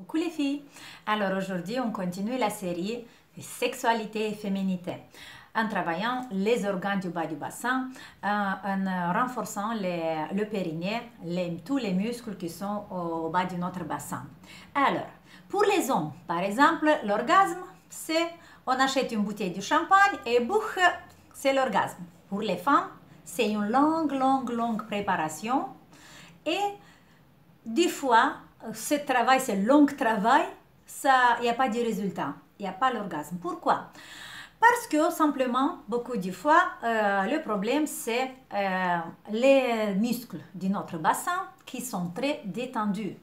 Coucou les filles. Alors aujourd'hui, on continue la série Sexualité et féminité en travaillant les organes du bas du bassin, en renforçant le périnée, tous les muscles qui sont au bas de notre bassin. Alors, pour les hommes, par exemple, l'orgasme, c'est on achète une bouteille de champagne et bouh, c'est l'orgasme. Pour les femmes, c'est une longue préparation et des fois, ce travail, ce long travail, il n'y a pas de résultat, il n'y a pas l'orgasme. Pourquoi? Parce que simplement, beaucoup de fois, le problème, c'est les muscles de notre bassin qui sont très détendus.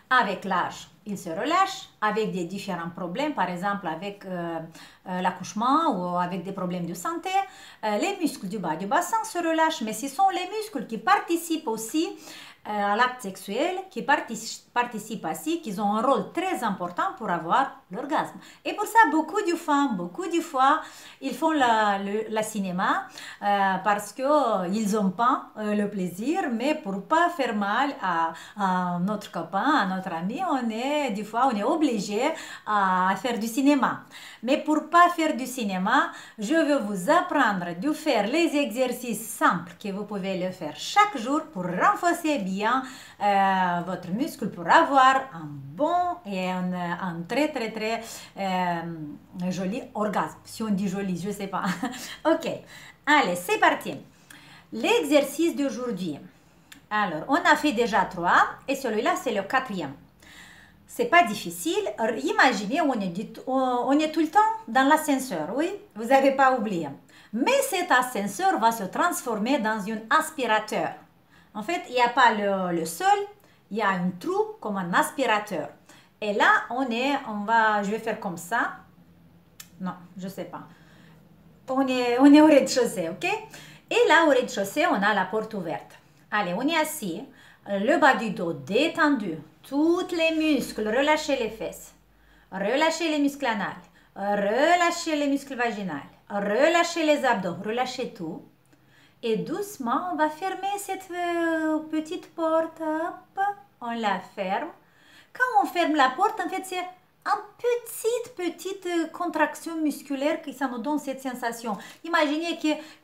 Avec l'âge, ils se relâchent avec des différents problèmes, par exemple avec l'accouchement ou avec des problèmes de santé. Les muscles du bas du bassin se relâchent, mais ce sont les muscles qui participent aussi à l'acte sexuel, qui participent aussi, qui ont un rôle très important pour avoir l'orgasme. Et pour ça, beaucoup de femmes, beaucoup de fois, ils font le cinéma parce qu'ils n'ont pas le plaisir, mais pour pas faire mal à notre copain, à notre ami, des fois, on est obligé à faire du cinéma. Mais pour pas faire du cinéma, je vais vous apprendre de faire les exercices simples que vous pouvez le faire chaque jour pour renforcer bien votre muscle, pour avoir un bon et un très joli orgasme. Si on dit joli, je sais pas. Ok, allez, c'est parti. L'exercice d'aujourd'hui. Alors, on a fait déjà 3 et celui-là, c'est le 4e. C'est pas difficile. Imaginez, on est tout le temps dans l'ascenseur, oui, vous n'avez pas oublié. Mais cet ascenseur va se transformer dans un aspirateur. En fait, il n'y a pas le sol, il y a un trou comme un aspirateur. Et là, je vais faire comme ça. Non, je sais pas. On est au rez-de-chaussée, ok? Et là, au rez-de-chaussée, on a la porte ouverte. Allez, on est assis, le bas du dos détendu, tous les muscles, relâchez les fesses, relâchez les muscles anales, relâchez les muscles vaginales, relâchez les abdos, relâchez tout. Et doucement, on va fermer cette petite porte. Hop, on la ferme. Quand on ferme la porte, en fait, c'est une petite contraction musculaire qui ça nous donne cette sensation. Imaginez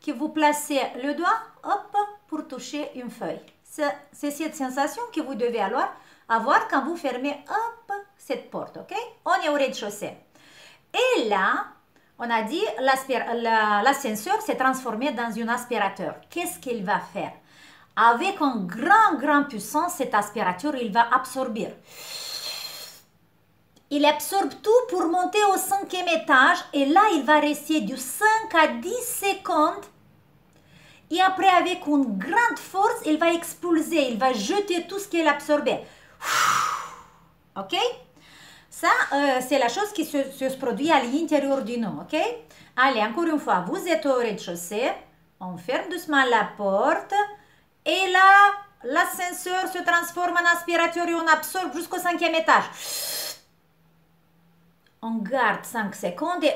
que vous placez le doigt, hop, pour toucher une feuille. C'est cette sensation que vous devez alors avoir quand vous fermez, hop, cette porte, ok? On est au rez-de-chaussée. Et là, on a dit l'ascenseur s'est transformé dans un aspirateur. Qu'est-ce qu'il va faire? Avec une grande puissance, cet aspirateur, il va absorber. Il absorbe tout pour monter au 5e étage et là, il va rester de 5 à 10 secondes. Et après, avec une grande force, il va expulser, il va jeter tout ce qu'il a absorbé. Ok? Ça, c'est la chose qui se produit à l'intérieur du nous, ok? Allez, encore une fois, vous êtes au rez-de-chaussée, on ferme doucement la porte, et là, l'ascenseur se transforme en aspirateur et on absorbe jusqu'au 5e étage. On garde 5 secondes et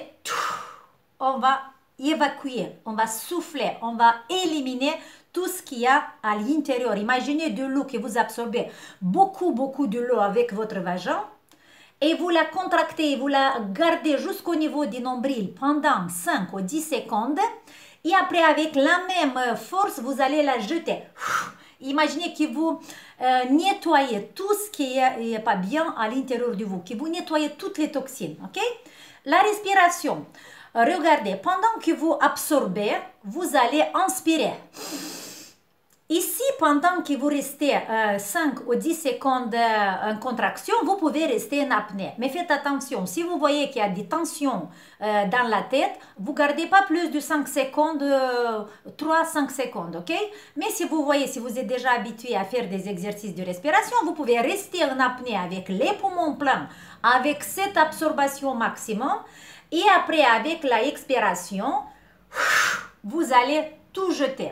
on va évacuer, on va souffler, on va éliminer tout ce qu'il y a à l'intérieur. Imaginez de l'eau que vous absorbez, beaucoup de l'eau avec votre vagin, et vous la contractez, vous la gardez jusqu'au niveau du nombril pendant 5 ou 10 secondes, et après avec la même force, vous allez la jeter. Imaginez que vous nettoyez tout ce qui n'est pas bien à l'intérieur de vous, que vous nettoyez toutes les toxines, ok? La respiration, regardez, pendant que vous absorbez, vous allez inspirer. Ici, pendant que vous restez 5 ou 10 secondes en contraction, vous pouvez rester en apnée. Mais faites attention, si vous voyez qu'il y a des tensions dans la tête, vous ne gardez pas plus de 5 secondes, 3-5 secondes, ok? Mais si vous voyez, si vous êtes déjà habitué à faire des exercices de respiration, vous pouvez rester en apnée avec les poumons pleins, avec cette absorption maximum. Et après, avec la expiration, vous allez tout jeter.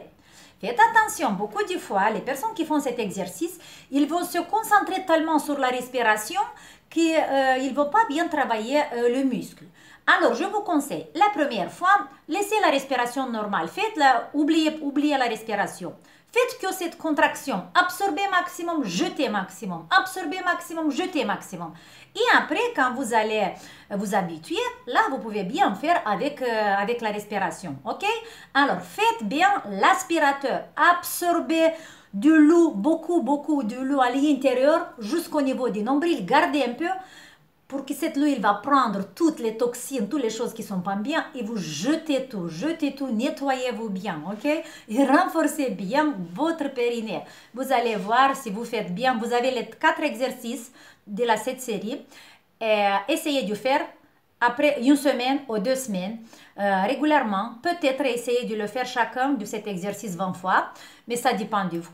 Faites attention, beaucoup de fois, les personnes qui font cet exercice, ils vont se concentrer tellement sur la respiration qu'ils ne vont pas bien travailler le muscle. Alors, je vous conseille, la première fois, laissez la respiration normale. Faites-la, oubliez la respiration. Faites que cette contraction. Absorbez maximum, jetez maximum. Absorbez maximum, jetez maximum. Et après, quand vous allez vous habituer, là, vous pouvez bien faire avec la respiration. OK? Alors, faites bien l'aspirateur. Absorbez de l'eau, beaucoup de l'eau à l'intérieur jusqu'au niveau du nombril. Gardez un peu pour que cette eau, il va prendre toutes les toxines, toutes les choses qui sont pas bien et vous jetez tout, nettoyez-vous bien, ok? Et renforcez bien votre périnée. Vous allez voir si vous faites bien. Vous avez les 4 exercices de cette série. Essayez de faire après une semaine ou 2 semaines régulièrement. Peut-être essayer de le faire chacun de cet exercice 20 fois, mais ça dépend de vous.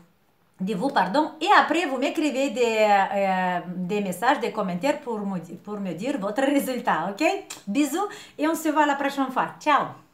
Et après vous m'écrivez des messages, des commentaires pour me dire votre résultat, ok? Bisous et on se voit la prochaine fois. Ciao!